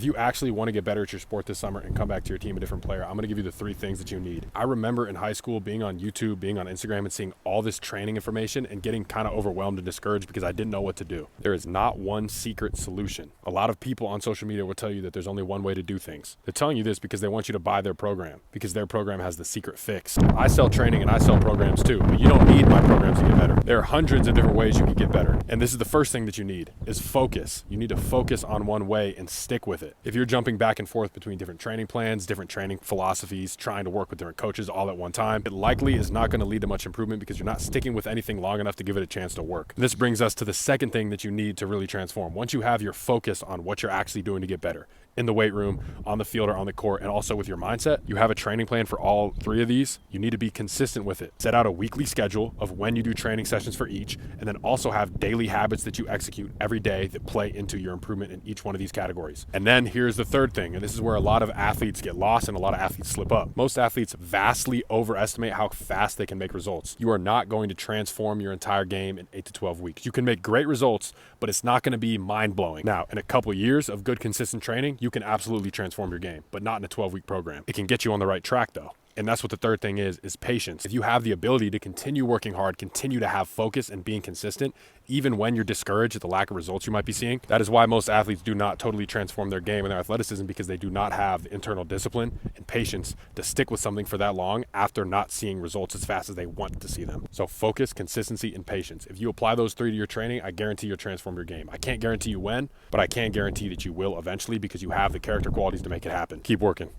If you actually want to get better at your sport this summer and come back to your team a different player, I'm going to give you the 3 things that you need. I remember in high school being on YouTube, being on Instagram, and seeing all this training information and getting kind of overwhelmed and discouraged because I didn't know what to do. There is not one secret solution. A lot of people on social media will tell you that there's only one way to do things. They're telling you this because they want you to buy their program, because their program has the secret fix. I sell training and I sell programs too, but you don't need my programs to get better. There are hundreds of different ways you can get better. And this is the first thing that you need, is focus. You need to focus on one way and stick with it. If you're jumping back and forth between different training plans, different training philosophies, trying to work with different coaches all at one time, it likely is not going to lead to much improvement because you're not sticking with anything long enough to give it a chance to work. This brings us to the second thing that you need to really transform. Once you have your focus on what you're actually doing to get better, in the weight room, on the field, or on the court, and also with your mindset, you have a training plan for all 3 of these. You need to be consistent with it. Set out a weekly schedule of when you do training sessions for each, and then also have daily habits that you execute every day that play into your improvement in each one of these categories. And then here's the third thing, and this is where a lot of athletes get lost and a lot of athletes slip up. Most athletes vastly overestimate how fast they can make results. You are not going to transform your entire game in 8 to 12 weeks. You can make great results, but it's not going to be mind-blowing. Now, in a couple years of good, consistent training, you can absolutely transform your game, but not in a 12-week program. It can get you on the right track though. And that's what the third thing is patience. If you have the ability to continue working hard, continue to have focus and being consistent, even when you're discouraged at the lack of results you might be seeing, that is why most athletes do not totally transform their game and their athleticism, because they do not have the internal discipline and patience to stick with something for that long after not seeing results as fast as they want to see them. So focus, consistency, and patience. If you apply those 3 to your training, I guarantee you'll transform your game. I can't guarantee you when, but I can guarantee that you will eventually, because you have the character qualities to make it happen. Keep working.